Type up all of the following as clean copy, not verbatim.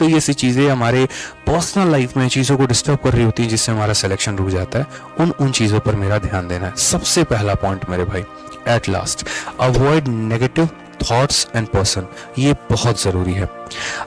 कई ऐसी चीज़ें हमारे पर्सनल लाइफ में चीज़ों को डिस्टर्ब कर रही होती हैं जिससे हमारा सिलेक्शन रुक जाता है। उन चीज़ों पर मेरा ध्यान देना है। सबसे पहला पॉइंट मेरे भाई, at last, avoid negative thoughts and person. ये बहुत ज़रूरी है।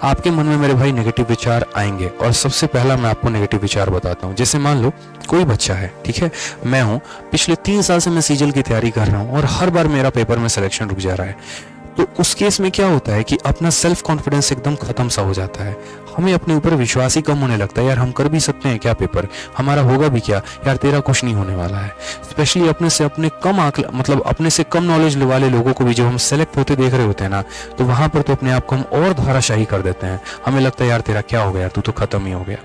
आपके मन में मेरे भाई नेगेटिव विचार आएंगे, और सबसे पहला मैं आपको नेगेटिव विचार बताता हूँ। जैसे मान लो कोई बच्चा है, ठीक है, मैं हूँ, पिछले 3 साल से मैं सीजल की तैयारी कर रहा हूँ और हर बार मेरा पेपर में सिलेक्शन रुक जा रहा है। तो उस केस में क्या होता है कि अपना सेल्फ कॉन्फिडेंस एकदम खत्म सा हो जाता है। हमें अपने ऊपर विश्वास ही कम होने लगता है। यार हम कर भी सकते हैं क्या, पेपर हमारा होगा भी क्या, यार तेरा कुछ नहीं होने वाला है। स्पेशली अपने कम आंकड़ा, मतलब अपने से कम नॉलेज वाले लोगों को भी जब हम सेलेक्ट होते देख रहे होते हैं ना, तो वहां पर तो अपने आप को हम और धाराशाही कर देते हैं। हमें लगता है यार तेरा क्या हो गया, तू तो खत्म ही हो गया।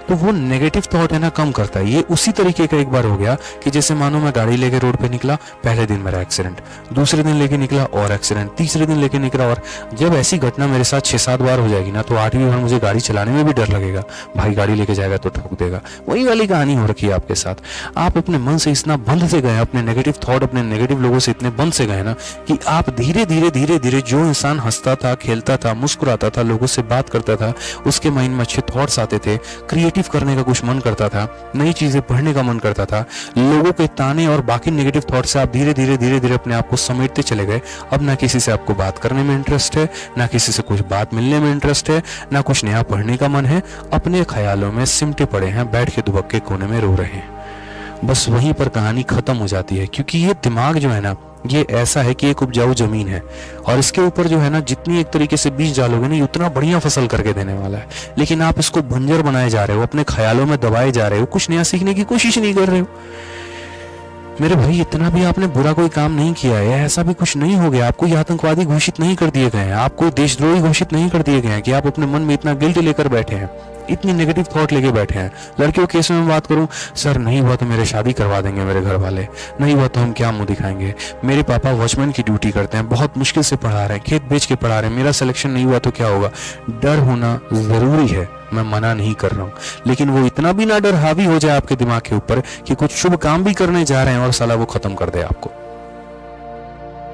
तो वो नेगेटिव थॉट है ना, कम करता है। ये उसी तरीके का एक बार हो गया कि जैसे मानो मैं गाड़ी लेके रोड पे निकला, पहले दिन मेरा एक्सीडेंट, दूसरे दिन लेके निकला और एक्सीडेंट, तीसरे दिन लेके निकला, और जब ऐसी घटना मेरे साथ 6-7 बार हो जाएगी ना, तो 8वीं बार मुझे गाड़ी चलाने में भी डर लगेगा। भाई गाड़ी लेके जाएगा तो ठोक देगा। वही वाली कहानी हो रखी है आपके साथ। आप अपने मन से इतना बंद से गए, अपने नेगेटिव थॉट, अपने नेगेटिव लोगों से इतने बंद से गए ना, कि आप धीरे धीरे जो इंसान हंसता था, खेलता था, मुस्कुराता था, लोगों से बात करता था, उसके माइंड में अच्छे थॉट्स आते थे, क्रिएटिव करने का कुछ मन करता था, नई चीजें पढ़ने का मन करता था, लोगों के ताने और बाकी नेगेटिव थॉट से आप धीरे धीरे अपने आप को समेटते चले गए। अब ना किसी से आपको बात करने में इंटरेस्ट है, ना किसी से कुछ बात मिलने में इंटरेस्ट है, ना कुछ नया पढ़ने का मन है। अपने ख्यालों में सिमटे पड़े हैं, बैठ के दुबक्के कोने में रो रहे हैं। बस वहीं पर कहानी खत्म हो जाती है, क्योंकि ये दिमाग जो है ना, ये ऐसा है कि एक उपजाऊ जमीन है, और इसके ऊपर जो है ना, जितनी एक तरीके से बीज डालोगे ना, उतना बढ़िया फसल करके देने वाला है। लेकिन आप इसको बंजर बनाए जा रहे हो, अपने ख्यालों में दबाए जा रहे हो, कुछ नया सीखने की कोशिश नहीं कर रहे हो। मेरे भाई इतना भी आपने बुरा कोई काम नहीं किया है, ऐसा भी कुछ नहीं हो गया। आपको आतंकवादी घोषित नहीं कर दिए गए हैं, आपको देशद्रोही घोषित नहीं कर दिए गए हैं कि आप अपने मन में इतना गिल्ट लेकर बैठे हैं, इतनी नेगेटिव थॉट लेके बैठे हैं। लड़कियों के केस में बात करूं, सर नहीं हुआ तो मेरे शादी करवा देंगे मेरे घर वाले, नहीं हुआ तो हम क्या मुंह दिखाएंगे, मेरे पापा वॉचमैन की ड्यूटी करते हैं, बहुत मुश्किल से पढ़ा रहे हैं, खेत बेच के पढ़ा रहे हैं, मेरा सिलेक्शन नहीं हुआ तो क्या होगा। डर होना जरूरी है, मैं मना नहीं कर रहा हूं, लेकिन वो इतना भी ना डर हावी हो जाए आपके दिमाग के ऊपर कि कुछ शुभ काम भी करने जा रहे हैं और साला वो खत्म कर दे आपको।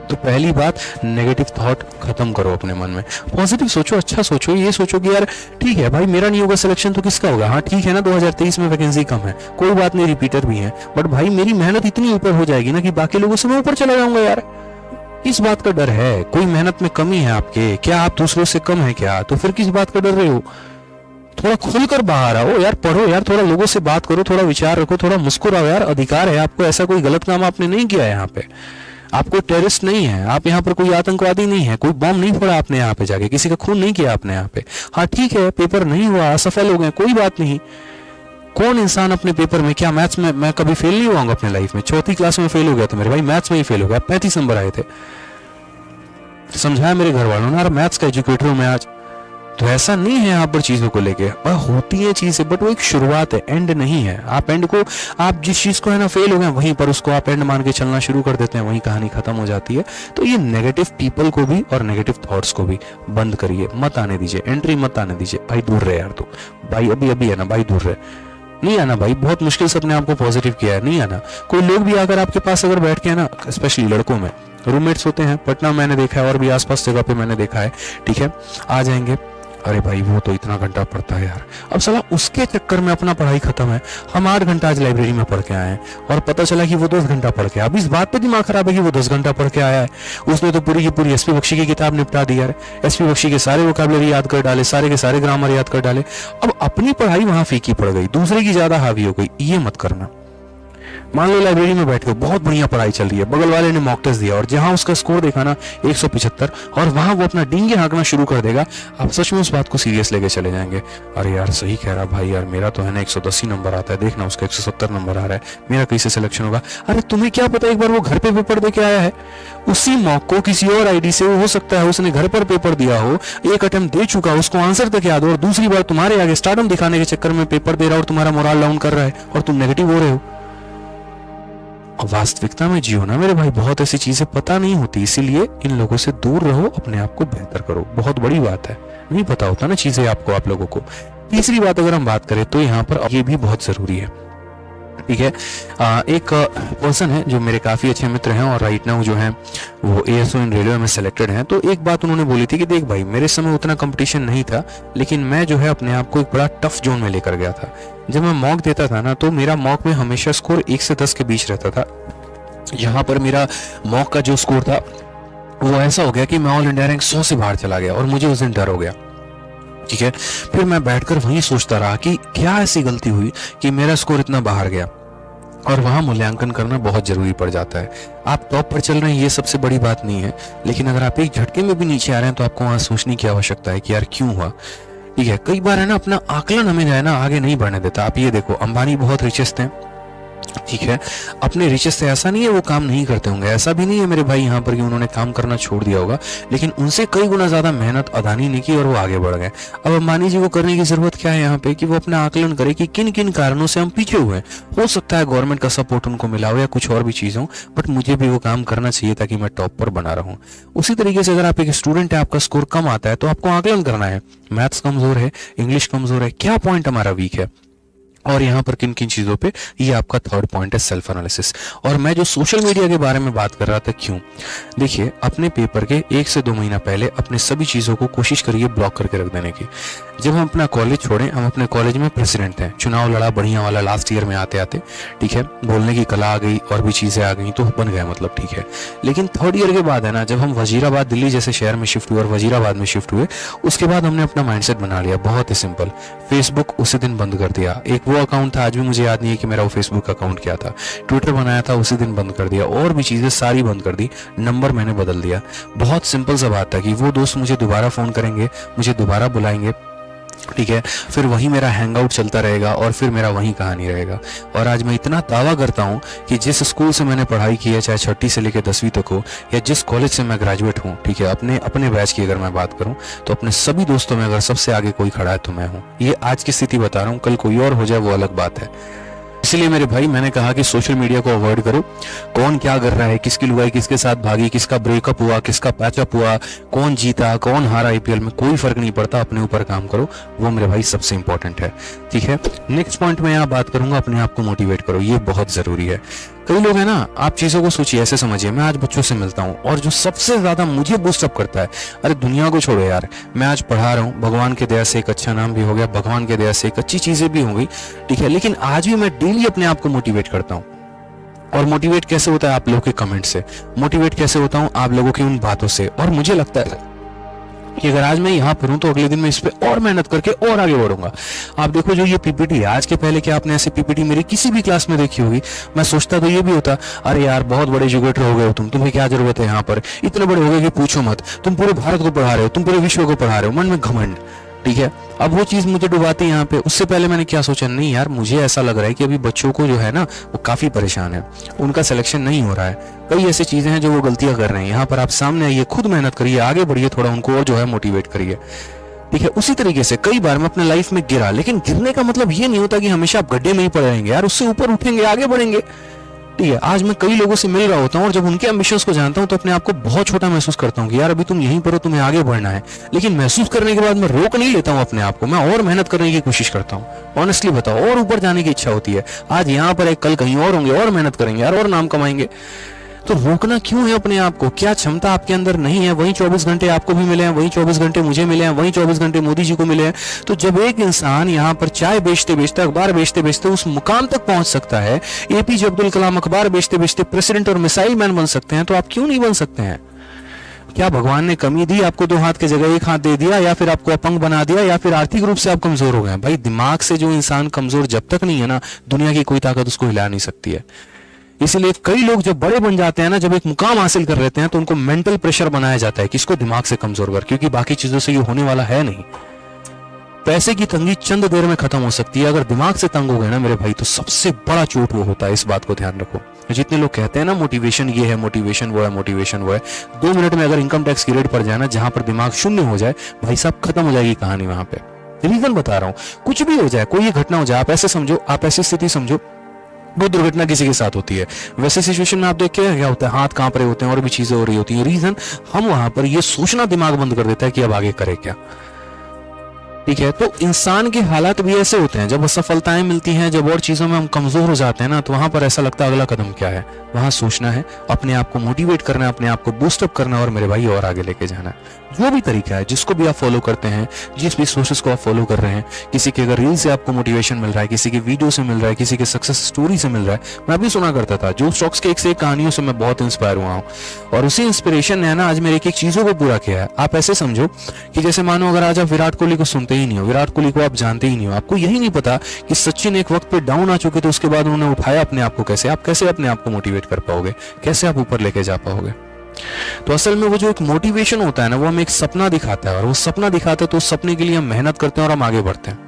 तो पहली बात, नेगेटिव थॉट खत्म करो अपने मन में, पॉजिटिव सोचो, अच्छा सोचो। ये सोचो कि यार ठीक है भाई, मेरा नहीं होगा सिलेक्शन तो किसका होगा। हाँ ठीक है ना, 2023 में वैकेंसी कम है, कोई बात नहीं, रिपीटर भी है, बट भाई मेरी मेहनत इतनी ऊपर हो जाएगी ना कि बाकी लोगों से मैं ऊपर चला जाऊंगा। यार इस बात का डर है, कोई मेहनत में कमी है आपके, क्या आप दूसरों से कम है क्या, तो फिर किस बात का डर रहे हो। थोड़ा खुलकर बाहर आओ यार, पढ़ो यार, थोड़ा लोगों से बात करो, थोड़ा विचार रखो, थोड़ा मुस्कुराओ यार, अधिकार है आपको। ऐसा कोई गलत काम आपने नहीं किया है यहाँ पे, आप कोई टेररिस्ट नहीं है, आप यहाँ पर कोई आतंकवादी नहीं है, कोई बम नहीं फोड़ा आपने यहाँ पे जाके, किसी का खून नहीं किया आपने यहाँ पे। हाँ ठीक है, पेपर नहीं हुआ, असफल हो गए, कोई बात नहीं। कौन इंसान अपने पेपर में, क्या मैथ्स में मैं कभी फेल नहीं हुआ अपने लाइफ में, 4th क्लास में फेल हो गया था मेरे भाई, मैथ्स में ही फेल हो गया, 35 नंबर आए थे। समझाया मेरे घर वालों ने, यार मैथ्स का एजुकेटर हूं मैं आज। तो ऐसा नहीं है यहाँ पर चीजों को लेके, होती है चीजें, बट वो एक शुरुआत है, एंड नहीं है। आप एंड को, आप जिस चीज को है ना फेल हो गए, वहीं पर उसको आप एंड मान के चलना शुरू कर देते हैं, वहीं कहानी खत्म हो जाती है। तो ये नेगेटिव पीपल को भी और नेगेटिव थॉट्स को भी बंद करिए, मत आने दीजिए, एंट्री मत आने दीजिए। भाई दूर रहे यार, तो भाई अभी है ना भाई, दूर रहे, नहीं आना भाई। बहुत मुश्किल से अपने आप को पॉजिटिव किया है, नहीं आना। कोई लोग भी अगर आपके पास अगर बैठ के है ना, स्पेशली लड़कों में रूममेट्स होते हैं, पटना मैंने देखा है और भी आसपास जगह पे मैंने देखा है, ठीक है, आ जाएंगे, अरे भाई वो तो इतना घंटा पढ़ता है यार, अब साला उसके चक्कर में अपना पढ़ाई खत्म है। हम 8 घंटा आज लाइब्रेरी में पढ़ के आए हैं और पता चला कि वो 10 घंटा पढ़ के आया। अब इस बात पे दिमाग खराब है कि वो 10 घंटा पढ़ के आया है, उसने तो पूरी की पूरी एसपी बख्शी की किताब निपटा दी यार, एसपी बख्शी के सारे वोकैबुलरी याद कर डाले, सारे के सारे ग्रामर याद कर डाले। अब अपनी पढ़ाई वहां फीकी पड़ गई, दूसरे की ज्यादा हावी हो गई। ये मत करना। मान लो लाइब्रेरी में बैठ के बहुत बढ़िया पढ़ाई चल रही है, बगल वाले ने मॉक टेस्ट दिया और जहां उसका स्कोर देखा ना 175, और वहां वो अपना डींगे हाँकना शुरू कर देगा, आप सच में उस बात को सीरियस लेके चले जाएंगे। अरे यार सही कह रहा भाई, यार मेरा तो है ना 110 नंबर आता है, देखना उसका 170 नंबर आ रहा है, मेरा कैसे सिलेक्शन होगा। अरे तुम्हें क्या पता, एक बार वो घर पे पेपर दे के आया है, उसी मॉक को किसी और आईडी से हो सकता है उसने घर पर पेपर दिया हो, एक अटेम्प्ट दे चुका, उसको आंसर तक याद हो, और दूसरी बार तुम्हारे आगे स्टार्टअप दिखाने के चक्कर में पेपर दे रहा और तुम्हारा मोरल डाउन कर रहा है और तुम नेगेटिव हो रहे हो। वास्तविकता में जियो ना मेरे भाई, बहुत ऐसी चीजें पता नहीं होती, इसीलिए इन लोगों से दूर रहो, अपने आप को बेहतर करो। बहुत बड़ी बात है, नहीं पता होता ना चीजें आपको, आप लोगों को। तीसरी बात अगर हम बात करें तो यहाँ पर ये भी बहुत जरूरी है, ठीक है। एक पर्सन है जो मेरे काफ़ी अच्छे मित्र हैं और राइट नाउ जो है वो ASO इन रेलवे में सेलेक्टेड हैं। तो एक बात उन्होंने बोली थी कि देख भाई, मेरे समय उतना कंपटीशन नहीं था, लेकिन मैं जो है अपने आप को एक बड़ा टफ जोन में लेकर गया था। जब मैं मॉक देता था ना, तो मेरा मॉक में हमेशा स्कोर 1 से 10 के बीच रहता था। यहाँ पर मेरा मॉक का जो स्कोर था वो ऐसा हो गया कि मैं ऑल इंडिया रैंक 100 से बाहर चला गया और मुझे उस दिन डर हो गया। ठीक है, फिर मैं बैठकर वहीं सोचता रहा कि क्या ऐसी गलती हुई कि मेरा स्कोर इतना बाहर गया। और वहां मूल्यांकन करना बहुत जरूरी पड़ जाता है। आप टॉप पर चल रहे हैं, ये सबसे बड़ी बात नहीं है, लेकिन अगर आप एक झटके में भी नीचे आ रहे हैं तो आपको वहां सोचने की आवश्यकता है कि यार क्यों हुआ। ठीक है, कई बार है ना, अपना आकलन हमें जो है ना आगे नहीं बढ़ने देता। आप ये देखो, अंबानी बहुत रिचेस्ट हैं, ठीक है, अपने रिचेस से ऐसा नहीं है वो काम नहीं करते होंगे, ऐसा भी नहीं है मेरे भाई यहाँ पर कि उन्होंने काम करना छोड़ दिया होगा, लेकिन उनसे कई गुना ज्यादा मेहनत अदानी ने की और वो आगे बढ़ गए। अब अंबानी जी को करने की जरूरत क्या है यहाँ पे कि वो अपना आकलन करे कि किन किन कारणों से हम पीछे हुए हैं। हो सकता है गवर्नमेंट का सपोर्ट उनको मिला हो या कुछ और भी चीज हो, बट मुझे भी वो काम करना चाहिए ताकि मैं टॉप पर बना रहूं। उसी तरीके से अगर आप एक स्टूडेंट है, आपका स्कोर कम आता है, तो आपको आकलन करना है, मैथ्स कमजोर है, इंग्लिश कमजोर है, क्या पॉइंट हमारा वीक है और यहाँ पर किन किन चीजों पे। ये आपका थर्ड पॉइंट है, सेल्फ एनालिसिस। और मैं जो सोशल मीडिया के बारे में बात कर रहा था, क्यों, देखिए अपने पेपर के 1 से 2 महीना पहले अपने सभी चीजों को कोशिश करिए ब्लॉक करके रख देने की। जब हम अपना कॉलेज छोड़े, हम अपने कॉलेज में प्रेसिडेंट हैं, चुनाव लड़ा बढ़िया वाला लास्ट ईयर में आते आते, ठीक है, बोलने की कला आ गई और भी चीजें आ गई तो बन गए, मतलब ठीक है। लेकिन थर्ड ईयर के बाद है ना, जब हम वजीराबाद दिल्ली जैसे शहर में शिफ्ट हुए और वजीराबाद में शिफ्ट हुए, उसके बाद हमने अपना माइंडसेट बना लिया, बहुत ही सिंपल। फेसबुक उसी दिन बंद कर दिया। एक वो अकाउंट था, आज भी मुझे याद नहीं है कि मेरा वो फेसबुक अकाउंट क्या था। ट्विटर बनाया था, उसी दिन बंद कर दिया, और भी चीजें सारी बंद कर दी। नंबर मैंने बदल दिया। बहुत सिंपल सा बात था कि वो दोस्त मुझे दोबारा फोन करेंगे, मुझे दोबारा बुलाएंगे, ठीक है, फिर वही मेरा हैंग आउट चलता रहेगा और फिर मेरा वही कहानी रहेगा। और आज मैं इतना दावा करता हूं कि जिस स्कूल से मैंने पढ़ाई की है, चाहे 6ठी से लेकर 10वीं तक हो, या जिस कॉलेज से मैं ग्रेजुएट हूं, ठीक है, अपने बैच की अगर मैं बात करूं, तो अपने सभी दोस्तों में अगर सबसे आगे कोई खड़ा है तो मैं हूं। ये आज की स्थिति बता रहा हूं, कल कोई और हो जाए वो अलग बात है। इसलिए मेरे भाई, मैंने कहा कि सोशल मीडिया को अवॉइड करो। कौन क्या कर रहा है, किसकी लुगाई किसके साथ भागी, किसका ब्रेकअप हुआ, किसका पैचअप हुआ, कौन जीता कौन हारा IPL में, कोई फर्क नहीं पड़ता। अपने ऊपर काम करो, वो मेरे भाई सबसे इंपॉर्टेंट है। ठीक है, नेक्स्ट पॉइंट में यहाँ बात करूंगा, अपने आप को मोटिवेट करो, ये बहुत जरूरी है। कई लोग हैं ना, आप चीजों को सोचिए, ऐसे समझिए, मैं आज बच्चों से मिलता हूँ और जो सबसे ज्यादा मुझे बूस्ट अप करता है, अरे दुनिया को छोड़ो यार, मैं आज पढ़ा रहा हूँ, भगवान के दया से एक अच्छा नाम भी हो गया, भगवान के दया से एक अच्छी चीजें भी हो गई, ठीक है, लेकिन आज भी मैं डेली अपने आप को मोटिवेट करता हूँ। और मोटिवेट कैसे होता है? आप लोगों के कमेंट से। मोटिवेट कैसे होता हूँ? आप लोगों की उन बातों से। और मुझे लगता है कि अगर आज मैं यहाँ पर हूं तो अगले दिन मैं इस पे और मेहनत करके और आगे बढ़ूंगा। आप देखो, जो ये PPT है, आज के पहले क्या आपने ऐसी PPT मेरी किसी भी क्लास में देखी होगी? मैं सोचता तो ये भी होता, अरे यार बहुत बड़े एजुकेटर हो गए हो तुम्हें क्या जरूरत है यहाँ पर, इतने बड़े हो गए कि पूछो मत, तुम पूरे भारत को पढ़ा रहे हो, तुम पूरे विश्व को पढ़ा रहे हो, मन में घमंड। ठीक है, अब वो चीज मुझे डुबाती है यहाँ पे। उससे पहले मैंने क्या सोचा, नहीं यार, मुझे ऐसा लग रहा है कि अभी बच्चों को जो है ना, वो काफी परेशान है, उनका सिलेक्शन नहीं हो रहा है, कई ऐसी चीजें हैं जो वो गलतियां कर रहे हैं। यहाँ पर आप सामने आइए, खुद मेहनत करिए, आगे बढ़िए, थोड़ा उनको और जो है मोटिवेट करिए। ठीक है, उसी तरीके से कई बार मैं अपने लाइफ में गिरा, लेकिन गिरने का मतलब ये नहीं होता कि हमेशा आप गड्ढे में ही पड़े रहेंगे यार, उससे ऊपर उठेंगे, आगे बढ़ेंगे। ठीक है, आज मैं कई लोगों से मिल रहा होता हूँ और जब उनके एम्बिशंस को जानता हूँ तो अपने आप को बहुत छोटा महसूस करता हूँ कि यार अभी तुम यहीं पर हो, तुम्हें आगे बढ़ना है। लेकिन महसूस करने के बाद मैं रोक नहीं लेता हूँ अपने आप को, मैं और मेहनत करने की कोशिश करता हूँ। ऑनेस्टली बताओ, और ऊपर जाने की इच्छा होती है। आज यहाँ पर है, कल कहीं और होंगे, और मेहनत करेंगे यार, और नाम कमाएंगे। तो रोकना क्यों है अपने आप को? क्या क्षमता आपके अंदर नहीं है? वही 24 घंटे आपको भी मिले हैं, वही 24 घंटे मुझे मिले हैं, वही 24 घंटे मोदी जी को मिले हैं। तो जब एक इंसान यहाँ पर चाय बेचते बेचते, अखबार बेचते बेचते उस मुकाम तक पहुंच सकता है, APJ अब्दुल कलाम अखबार बेचते बेचते प्रेसिडेंट और मिसाइल मैन बन सकते हैं, तो आप क्यों नहीं बन सकते हैं? क्या भगवान ने कमी दी? आपको 2 हाथ की जगह 1 हाथ दे दिया, या फिर आपको अपंग बना दिया, या फिर आर्थिक रूप से आप कमजोर हो गए? भाई, दिमाग से जो इंसान कमजोर जब तक नहीं है ना, दुनिया की कोई ताकत उसको हिला नहीं सकती है। इसलिए कई लोग जब बड़े बन जाते हैं ना, जब एक मुकाम हासिल कर लेते हैं, तो उनको मेंटल प्रेशर बनाया जाता है कि इसको दिमाग से कमजोर कर, क्योंकि बाकी चीजों से ये होने वाला है नहीं। पैसे की तंगी चंद देर में खत्म हो सकती है, अगर दिमाग से तंग हो गए ना मेरे भाई, तो सबसे बड़ा चोट वो होता है। इस बात को ध्यान रखो। जितने लोग कहते हैं ना मोटिवेशन ये है, मोटिवेशन वो है, मोटिवेशन वो है, 2 मिनट में अगर इनकम टैक्स की रेट पड़ जाए ना, जहां पर दिमाग शून्य हो जाए, भाई साहब खत्म हो जाएगी कहानी वहां पे। रीजन बता रहा हूं, कुछ भी हो जाए, कोई ये घटना हो जाए, आप ऐसे समझो, आप ऐसी स्थिति समझो, वो दुर्घटना किसी के साथ होती है, वैसे सिचुएशन में आप देखिए क्या होता है, हाथ कांप रहे होते हैं और भी चीजें हो रही होती हैं। रीजन, हम वहां पर ये सोचना दिमाग बंद कर देता है कि अब आगे करे क्या। ठीक है। तो इंसान के हालात भी ऐसे होते हैं, जब असफलताएं मिलती हैं, जब और चीजों में हम कमजोर हो जाते हैं ना, तो वहां पर ऐसा लगता है अगला कदम क्या है। वहां सोचना है, अपने आप को मोटिवेट करना है, अपने आप को बूस्टअप करना है और मेरे भाई और आगे लेके जाना है। जो भी तरीका है, जिसको भी आप फॉलो करते हैं, जिस भी सोर्सेस को आप फॉलो कर रहे हैं, किसी के अगर रील से आपको मोटिवेशन मिल रहा है, किसी के वीडियो से मिल रहा है, किसी के सक्सेस स्टोरी से मिल रहा है। मैं भी सुना करता था जो स्टॉक्स के एक से एक कहानियों से मैं बहुत इंस्पायर हुआ हूँ, और उसी इंस्पिरेशन ने ना आज मेरे एक एक चीजों को पूरा किया है। आप ऐसे समझो कि जैसे मानो अगर आज आप विराट कोहली को सुनते ही नहीं हो, विराट कोहली को आप जानते ही नहीं हो, आपको यही नहीं पता कि सचिन एक वक्त पे डाउन आ चुके थे, उसके बाद उन्होंने उठाया अपने आप को, कैसे आप कैसे अपने आप को मोटिवेट कर पाओगे, कैसे आप ऊपर लेके जा पाओगे। तो असल में वो जो एक मोटिवेशन होता है ना, वो हमें एक सपना दिखाता है, और वो सपना दिखाता है तो उस सपने के लिए हम मेहनत करते हैं और हम आगे बढ़ते हैं।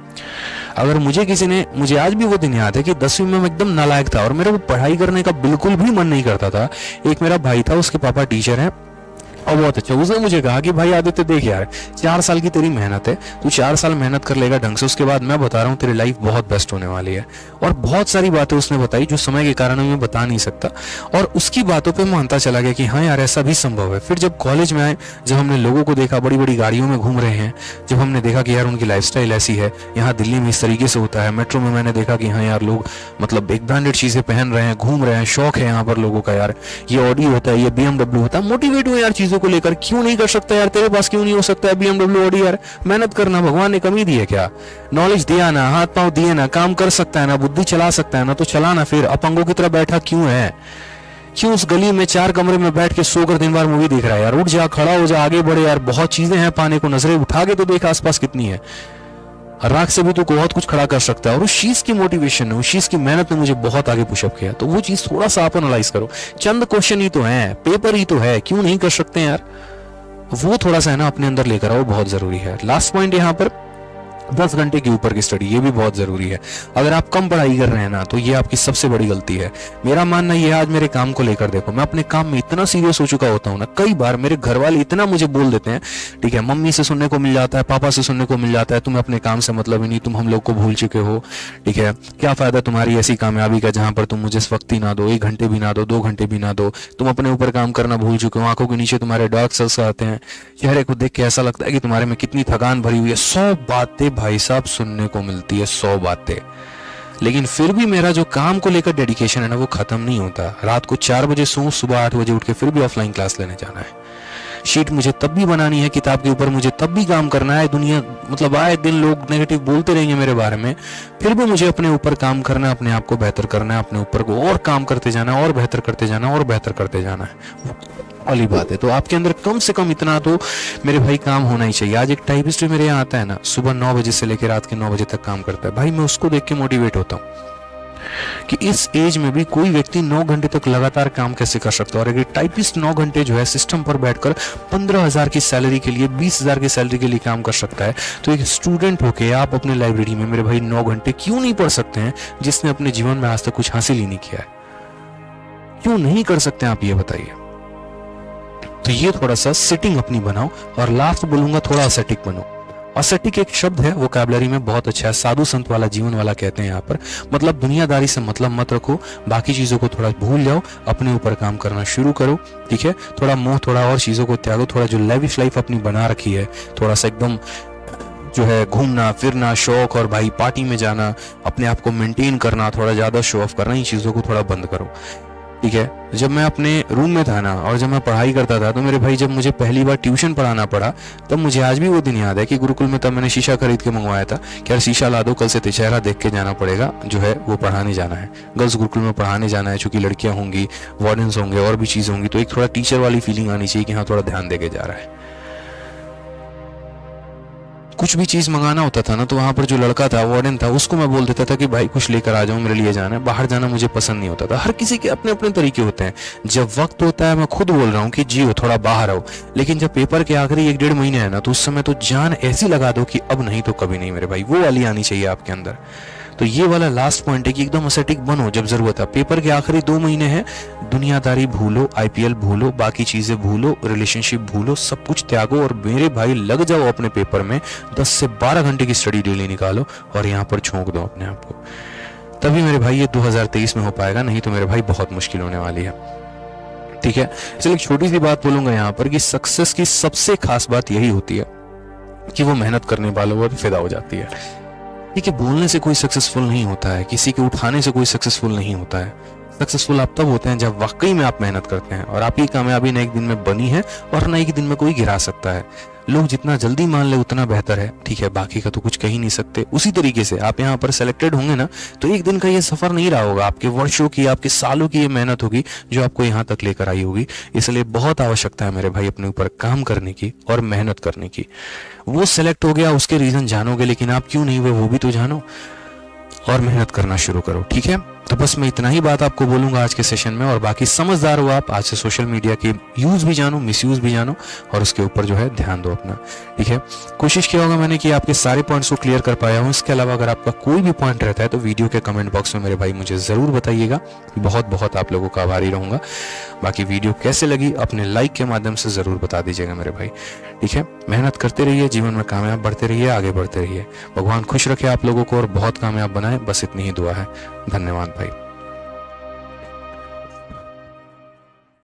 अगर मुझे आज भी वो दिन याद है कि 10वीं में मैं एकदम नालायक था और मेरा वो पढ़ाई करने का बिल्कुल भी मन नहीं करता था। एक मेरा भाई था, उसके पापा टीचर हैं और बहुत अच्छा, उसने मुझे कहा कि भाई आदित्य देख यार, 4 साल की तेरी मेहनत है, तू 4 साल मेहनत कर लेगा ढंग से, उसके बाद मैं बता रहा हूँ तेरी लाइफ बहुत बेस्ट होने वाली है। और बहुत सारी बातें उसने बताई जो समय के कारण मैं बता नहीं सकता, और उसकी बातों पे मानता चला गया कि हाँ यार ऐसा भी संभव है। फिर जब कॉलेज में आए, जब हमने लोगों को देखा बड़ी बड़ी गाड़ियों में घूम रहे हैं, जब हमने देखा कि यार उनकी लाइफस्टाइल ऐसी है, यहाँ दिल्ली में इस तरीके से होता है, मेट्रो में मैंने देखा कि हाँ यार लोग मतलब एक ब्रांडेड चीजें पहन रहे हैं, घूम रहे हैं, शौक है यहाँ पर लोगों का, यार ये ऑडी होता है, ये BMW होता है, मोटिवेट हुए यार चीजों को लेकर। क्यों नहीं कर सकता यार, तेरे पास क्यों नहीं हो सकता है BMW ऑडी यार, मेहनत करना, भगवान ने कमी दी है क्या, नॉलेज दिया ना, हाथ पांव दिए ना, काम कर सकता है ना, बुद्धि चला सकता है ना, तो चलाना। फिर अपंगों की तरह बैठा क्यों है, क्यों उस गली में 4 कमरे में बैठ के सोकर दिन भर मूवी देख रहा है यार, उठ जा, खड़ा हो जा, आगे बढ़े यार, बहुत चीजें हैं पाने को, नजरें उठा के तो देख आसपास कितनी है, राख से भी तो बहुत कुछ खड़ा कर सकता है। और उस चीज की मोटिवेशन ने, उस चीज की मेहनत ने मुझे बहुत आगे पुशअप किया। तो वो चीज थोड़ा सा आप एनालाइज करो, चंद क्वेश्चन ही तो है, पेपर ही तो है, क्यों नहीं कर सकते हैं यार, वो थोड़ा सा है ना अपने अंदर लेकर आओ, बहुत जरूरी है। लास्ट पॉइंट यहाँ पर 10 घंटे के ऊपर की स्टडी, ये भी बहुत जरूरी है। अगर आप कम पढ़ाई कर रहे हैं ना, तो ये आपकी सबसे बड़ी गलती है। मेरा मानना ये है, आज मेरे काम को लेकर देखो, मैं अपने काम में इतना सीरियस हो चुका होता हूँ ना, कई बार मेरे घर वाले इतना मुझे बोल देते हैं, ठीक है, मम्मी से सुनने को मिल जाता है, पापा से सुनने को मिल जाता है, तुम्हें अपने काम से मतलब ही नहीं, तुम हम लोग को भूल चुके हो, ठीक है, क्या फायदा तुम्हारी ऐसी कामयाबी का जहां पर तुम मुझे वक्त ही ना दो, 1 घंटे भी ना दो, 2 घंटे भी ना दो, तुम अपने ऊपर काम करना भूल चुके हो, आंखों के नीचे तुम्हारे डार्क सर्कल्स आते हैं, चेहरे को देख के ऐसा लगता है कि तुम्हारे में कितनी थकान भरी हुई है। 100 बातें भाई साहब सुनने को मिलती है, 100 बातें, लेकिन फिर भी मेरा जो काम को लेकर डेडिकेशन है ना, वो खत्म नहीं होता। रात को 4 बजे सोऊं, सुबह 8 बजे उठ के फिर भी ऑफलाइन क्लास लेने जाना है, शीट मुझे तब भी बनानी है, किताब के ऊपर मुझे तब भी काम करना है। दुनिया मतलब आए दिन लोग नेगेटिव बोलते रहेंगे मेरे बारे में, फिर भी मुझे अपने ऊपर काम करना है, अपने आप को बेहतर करना है, अपने ऊपर को और काम करते जाना है, और बेहतर करते जाना है, और बेहतर करते जाना है, वाली बात है। तो आपके अंदर कम से कम इतना तो मेरे भाई काम होना ही चाहिए। आज एक टाइपिस्ट मेरे यहाँ आता है ना, सुबह 9 बजे से लेकर रात के 9 बजे तक काम करता है, भाई मैं उसको देख के मोटिवेट होता हूँ कि इस एज में भी कोई व्यक्ति 9 घंटे तक लगातार काम कैसे कर सकता है। और अगर टाइपिस्ट 9 घंटे जो है सिस्टम पर बैठकर 15,000 की सैलरी के लिए, 20,000 की सैलरी के लिए काम कर सकता है, तो एक स्टूडेंट होके आप अपने लाइब्रेरी में मेरे भाई 9 घंटे क्यों नहीं पढ़ सकते हैं, जिसने अपने जीवन में आज तक कुछ हासिल ही नहीं किया है? क्यों नहीं कर सकते आप, ये बताइए। तो ये थोड़ा सा सिटिंग अपनी बनाओ, और लास्ट बोलूंगा थोड़ा असेटिक बनो। असेटिक एक शब्द है, वोकैबुलरी में बहुत अच्छा है, साधु संत वाला जीवन वाला कहते हैं यहाँ पर। मतलब दुनियादारी से मतलब मत रखो, बाकी चीजों को थोड़ा भूल जाओ, अपने ऊपर काम करना शुरू करो, ठीक है। थोड़ा मोह, थोड़ा और चीजों को त्यागो, थोड़ा जो लेविश लाइफ अपनी बना रखी है, थोड़ा सा एकदम जो है घूमना फिरना, शौक और भाई पार्टी में जाना, अपने आप को मेंटेन करना, थोड़ा ज्यादा शो ऑफ करना, इन चीजों को थोड़ा बंद करो, ठीक है। जब मैं अपने रूम में था ना, और जब मैं पढ़ाई करता था, तो मेरे भाई जब मुझे पहली बार ट्यूशन पढ़ाना पड़ा, तब मुझे आज भी वो दिन याद है कि गुरुकुल में तब मैंने शीशा खरीद के मंगवाया था कि यार शीशा ला दो, कल से चेहरा देख के जाना पड़ेगा, जो है वो पढ़ाने जाना है, गर्ल्स गुरुकुल में पढ़ाने जाना है, चूंकि लड़कियां होंगी, वार्डन्स होंगे, और भी चीज होंगी, तो एक थोड़ा टीचर वाली फीलिंग आनी चाहिए कि हाँ थोड़ा ध्यान देके जा रहा है। कुछ भी चीज मंगाना होता था ना, तो वहां पर जो लड़का था, वार्डन था, उसको मैं बोल देता था कि भाई कुछ लेकर आ जाओ, मेरे लिए जाना है, बाहर जाना मुझे पसंद नहीं होता था। हर किसी के अपने अपने तरीके होते हैं। जब वक्त होता है, मैं खुद बोल रहा हूँ कि जियो, थोड़ा बाहर आओ, लेकिन जब पेपर के आखिरी 1-1.5 महीने है ना, तो उस समय तो जान ऐसी लगा दो कि अब नहीं तो कभी नहीं मेरे भाई, वो वाली आनी चाहिए आपके अंदर। तो ये वाला लास्ट पॉइंट है कि एकदम असेटिक बनो जब जरूरत है। पेपर के आखिरी 2 महीने हैं, दुनियादारी भूलो, IPL भूलो, बाकी चीजें भूलो, रिलेशनशिप भूलो, सब कुछ त्यागो, और मेरे भाई लग जाओ अपने पेपर में। 10 से 12 घंटे की स्टडी डेली निकालो, और यहाँ पर झोंक दो अपने आप को। तभी मेरे भाई ये 2023 में हो पाएगा, नहीं तो मेरे भाई बहुत मुश्किल होने वाली है, ठीक है। चलिए एक छोटी सी बात बोलूंगा यहाँ पर कि सक्सेस की सबसे खास बात यही होती है कि वो मेहनत करने वालों पर फिदा हो जाती है। ठीक है, बोलने से कोई सक्सेसफुल नहीं होता है, किसी के उठाने से कोई सक्सेसफुल नहीं होता है। सक्सेसफुल आप तब होते हैं जब वाकई में आप मेहनत करते हैं, और आपकी कामयाबी न एक दिन में बनी है और न एक दिन में कोई गिरा सकता है। लोग जितना जल्दी मान ले उतना बेहतर है, ठीक है, बाकी का तो कुछ कह ही नहीं सकते। उसी तरीके से आप यहाँ पर सेलेक्टेड होंगे ना, तो एक दिन का ये सफर नहीं रहा होगा, आपके वर्षों की, आपके सालों की ये मेहनत होगी जो आपको यहाँ तक लेकर आई होगी। इसलिए बहुत आवश्यकता है मेरे भाई अपने ऊपर काम करने की और मेहनत करने की। वो सेलेक्ट हो गया, उसके रीजन जानोगे, लेकिन आप क्यों नहीं हुए वो भी तो जानो और मेहनत करना शुरू करो। ठीक है, तो बस मैं इतना ही बात आपको बोलूंगा आज के सेशन में, और बाकी समझदार हो आप। आज से सोशल मीडिया के यूज भी जानो, मिसयूज भी जानो, और उसके ऊपर जो है ध्यान दो अपना। ठीक है, कोशिश किया होगा मैंने कि आपके सारे पॉइंट्स को क्लियर कर पाया हूँ। इसके अलावा अगर आपका कोई भी पॉइंट रहता है तो वीडियो के कमेंट बॉक्स में मेरे भाई मुझे जरूर बताइएगा। बहुत बहुत आप लोगों का आभारी रहूंगा। बाकी वीडियो कैसे लगी अपने लाइक के माध्यम से जरूर बता दीजिएगा मेरे भाई। ठीक है, मेहनत करते रहिए, जीवन में कामयाब बढ़ते रहिए, आगे बढ़ते रहिए। भगवान खुश रखे आप लोगों को और बहुत कामयाब बनाए, बस इतनी ही दुआ है। धन्यवाद भाई।